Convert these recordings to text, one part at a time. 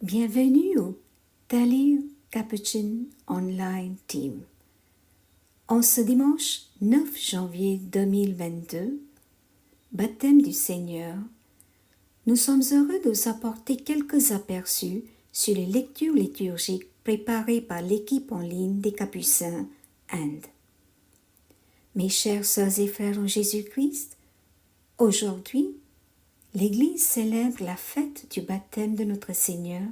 Bienvenue au Thalia Capuchin Online Team. En ce dimanche 9 janvier 2022, baptême du Seigneur, nous sommes heureux de vous apporter quelques aperçus sur les lectures liturgiques préparées par l'équipe en ligne des Capucins Inde. Mes chers sœurs et frères en Jésus-Christ, aujourd'hui, l'Église célèbre la fête du baptême de notre Seigneur,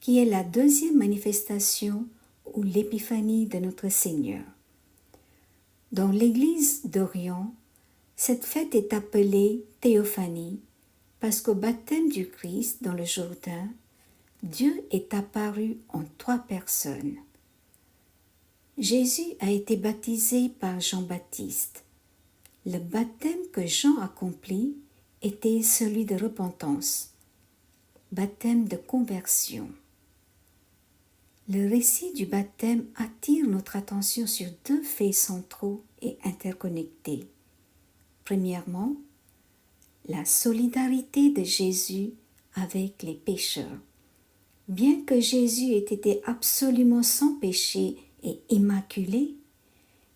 qui est la deuxième manifestation ou l'épiphanie de notre Seigneur. Dans l'Église d'Orient, cette fête est appelée théophanie parce qu'au baptême du Christ dans le Jourdain, Dieu est apparu en 3 personnes. Jésus a été baptisé par Jean-Baptiste. Le baptême que Jean accomplit était celui de repentance, baptême de conversion. Le récit du baptême attire notre attention sur 2 faits centraux et interconnectés. Premièrement, la solidarité de Jésus avec les pécheurs. Bien que Jésus ait été absolument sans péché et immaculé,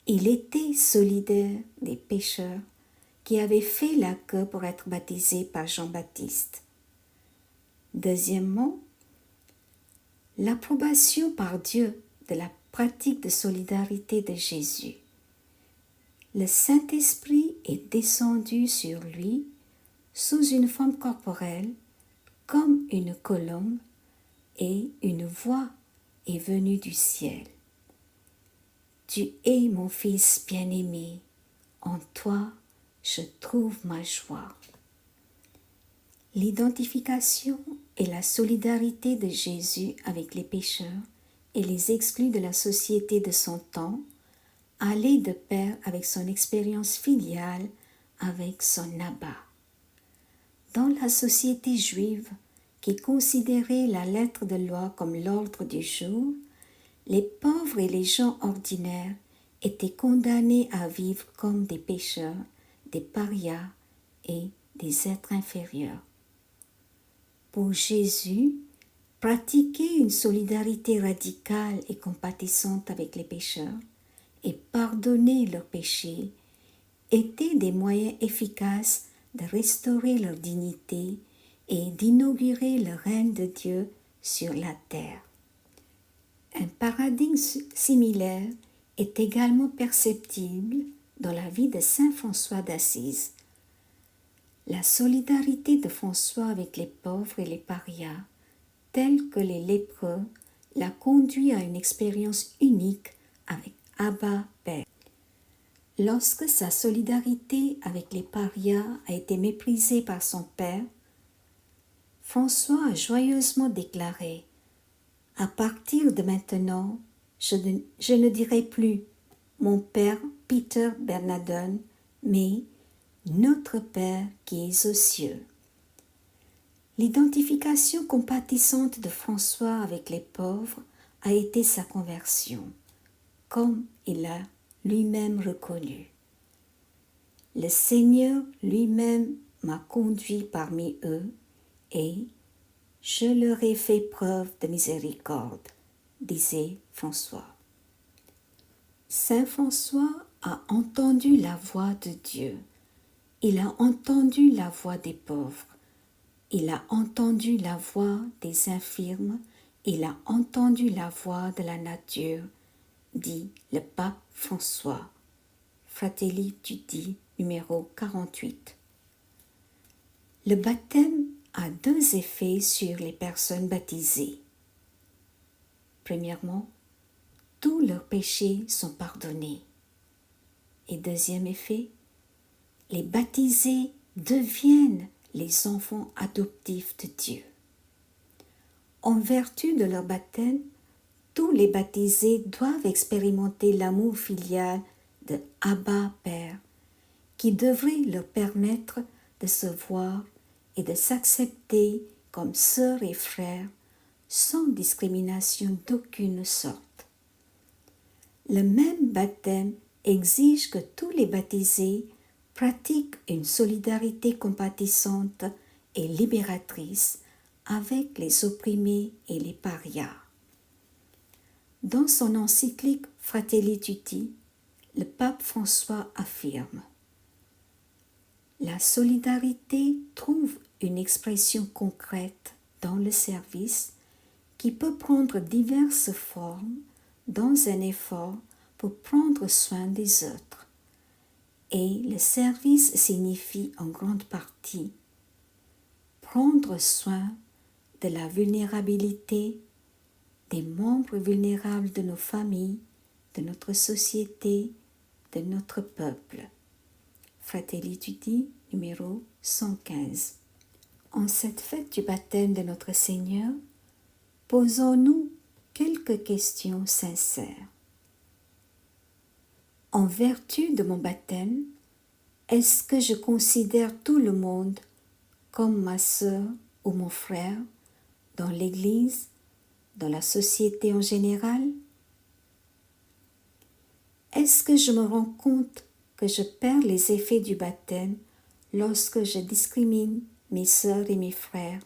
il était solidaire des pécheurs qui avaient fait la queue pour être baptisés par Jean-Baptiste. Deuxièmement, l'approbation par Dieu de la pratique de solidarité de Jésus. Le Saint-Esprit est descendu sur lui sous une forme corporelle comme une colombe et une voix est venue du ciel. Tu es mon Fils bien-aimé, en toi je trouve ma joie. L'identification et la solidarité de Jésus avec les pécheurs et les exclus de la société de son temps allaient de pair avec son expérience filiale avec son Abba. Dans la société juive, qui considérait la lettre de loi comme l'ordre du jour, les pauvres et les gens ordinaires étaient condamnés à vivre comme des pécheurs, des parias et des êtres inférieurs. Pour Jésus, pratiquer une solidarité radicale et compatissante avec les pécheurs et pardonner leurs péchés étaient des moyens efficaces de restaurer leur dignité et d'inaugurer le règne de Dieu sur la terre. Un paradigme similaire est également perceptible dans la vie de saint François d'Assise. La solidarité de François avec les pauvres et les parias, tels que les lépreux, l'a conduit à une expérience unique avec Abba Père. Lorsque sa solidarité avec les parias a été méprisée par son père, François a joyeusement déclaré « À partir de maintenant, je ne dirai plus « Mon père Peter Bernardone », mais « Notre Père qui es aux cieux ». L'identification compatissante de François avec les pauvres a été sa conversion, comme il l'a lui-même reconnu. Le Seigneur lui-même m'a conduit parmi eux et je leur ai fait preuve de miséricorde, disait François. Saint François a entendu la voix de Dieu. Il a entendu la voix des pauvres. Il a entendu la voix des infirmes. Il a entendu la voix de la nature, dit le pape François. Fratelli Tutti, numéro 48. Le baptême a 2 effets sur les personnes baptisées. Premièrement, tous leurs péchés sont pardonnés. Et deuxième effet, les baptisés deviennent les enfants adoptifs de Dieu. En vertu de leur baptême, tous les baptisés doivent expérimenter l'amour filial de Abba Père, qui devrait leur permettre de se voir et de s'accepter comme sœurs et frères sans discrimination d'aucune sorte. Le même baptême exige que tous les baptisés pratiquent une solidarité compatissante et libératrice avec les opprimés et les parias. Dans son encyclique Fratelli Tutti, le pape François affirme: la solidarité trouve une expression concrète dans le service qui peut prendre diverses formes dans un effort pour prendre soin des autres. Et le service signifie en grande partie prendre soin de la vulnérabilité des membres vulnérables de nos familles, de notre société, de notre peuple. Fratelli Tutti, numéro 115. En cette fête du baptême de notre Seigneur, posons-nous quelques questions sincères. En vertu de mon baptême, est-ce que je considère tout le monde comme ma sœur ou mon frère dans l'Église, dans la société en général? Est-ce que je me rends compte que je perds les effets du baptême lorsque je discrimine mes sœurs et mes frères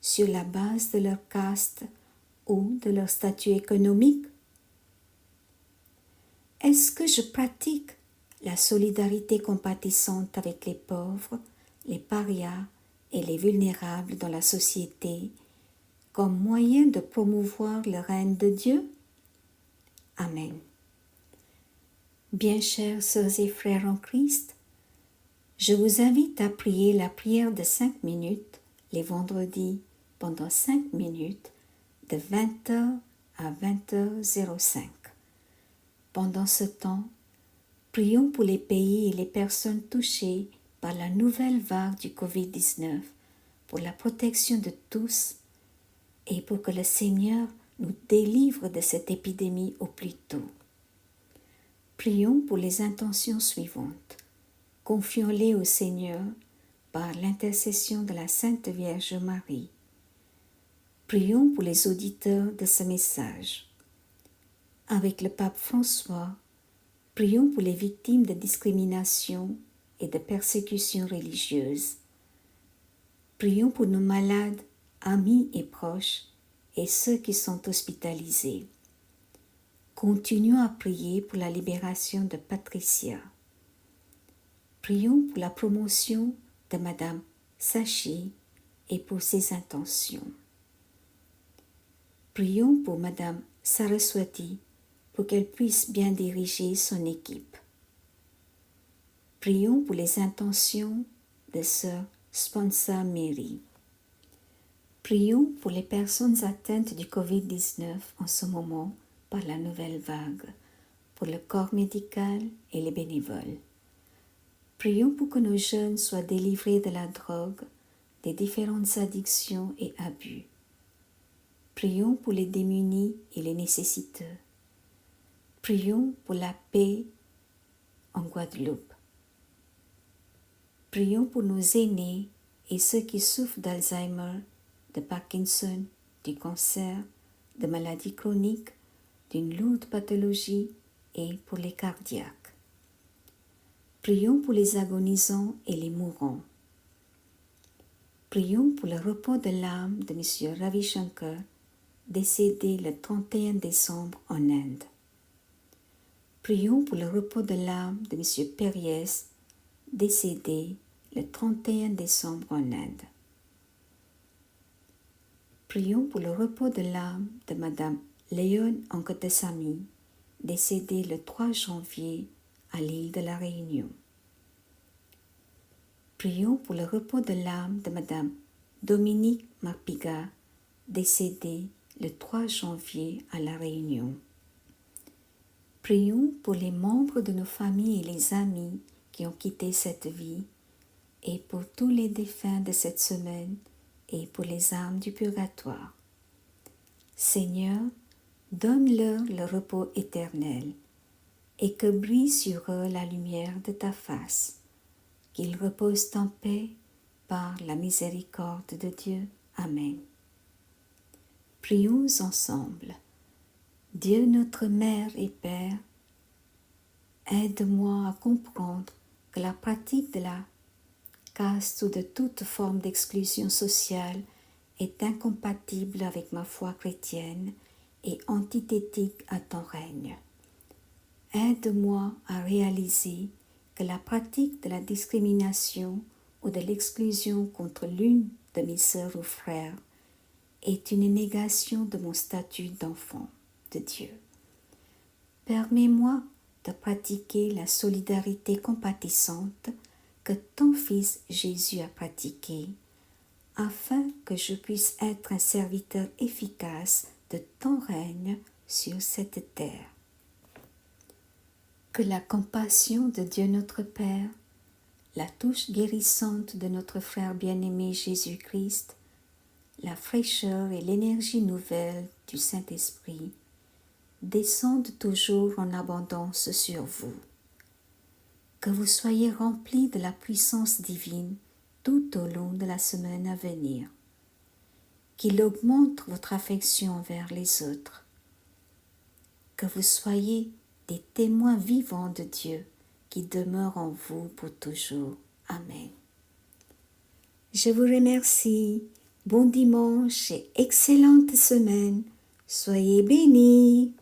sur la base de leur caste ou de leur statut économique? Est-ce que je pratique la solidarité compatissante avec les pauvres, les parias et les vulnérables dans la société comme moyen de promouvoir le règne de Dieu? Amen. Bien chers sœurs et frères en Christ, je vous invite à prier la prière de 5 minutes les vendredis pendant 5 minutes de 20h à 20h05. Pendant ce temps, prions pour les pays et les personnes touchées par la nouvelle vague du Covid-19, pour la protection de tous et pour que le Seigneur nous délivre de cette épidémie au plus tôt. Prions pour les intentions suivantes. Confions-les au Seigneur par l'intercession de la Sainte Vierge Marie. Prions pour les auditeurs de ce message. Avec le pape François, prions pour les victimes de discrimination et de persécutions religieuses. Prions pour nos malades, amis et proches, et ceux qui sont hospitalisés. Continuons à prier pour la libération de Patricia. Prions pour la promotion de Madame Sachi et pour ses intentions. Prions pour Madame Saraswati pour qu'elle puisse bien diriger son équipe. Prions pour les intentions de Sœur Sponsa Mary. Prions pour les personnes atteintes du Covid-19 en ce moment par la nouvelle vague, pour le corps médical et les bénévoles. Prions pour que nos jeunes soient délivrés de la drogue, des différentes addictions et abus. Prions pour les démunis et les nécessiteux. Prions pour la paix en Guadeloupe. Prions pour nos aînés et ceux qui souffrent d'Alzheimer, de Parkinson, du cancer, de maladies chroniques, d'une lourde pathologie et pour les cardiaques. Prions pour les agonisants et les mourants. Prions pour le repos de l'âme de M. Ravi Shankar, décédé le 31 décembre en Inde. Prions pour le repos de l'âme de M. Périès, décédé le 31 décembre en Inde. Prions pour le repos de l'âme de Madame Léon Ankatesamy, décédée le 3 janvier à l'île de la Réunion. Prions pour le repos de l'âme de Madame Dominique Marpiga, décédée le 3 janvier à la Réunion. Prions pour les membres de nos familles et les amis qui ont quitté cette vie, et pour tous les défunts de cette semaine, et pour les âmes du purgatoire. Seigneur, donne-leur le repos éternel, et que brille sur eux la lumière de ta face, qu'ils reposent en paix par la miséricorde de Dieu. Amen. Prions ensemble. Dieu notre Mère et Père, aide-moi à comprendre que la pratique de la caste ou de toute forme d'exclusion sociale est incompatible avec ma foi chrétienne et antithétique à ton règne. Aide-moi à réaliser que la pratique de la discrimination ou de l'exclusion contre l'une de mes sœurs ou frères est une négation de mon statut d'enfant de Dieu. Permets-moi de pratiquer la solidarité compatissante que ton Fils Jésus a pratiquée, afin que je puisse être un serviteur efficace de ton règne sur cette terre. Que la compassion de Dieu notre Père, la touche guérissante de notre frère bien-aimé Jésus-Christ, la fraîcheur et l'énergie nouvelle du Saint-Esprit descendent toujours en abondance sur vous. Que vous soyez remplis de la puissance divine tout au long de la semaine à venir. Qu'il augmente votre affection envers les autres. Que vous soyez des témoins vivants de Dieu qui demeure en vous pour toujours. Amen. Je vous remercie. Bon dimanche et excellente semaine. Soyez bénis.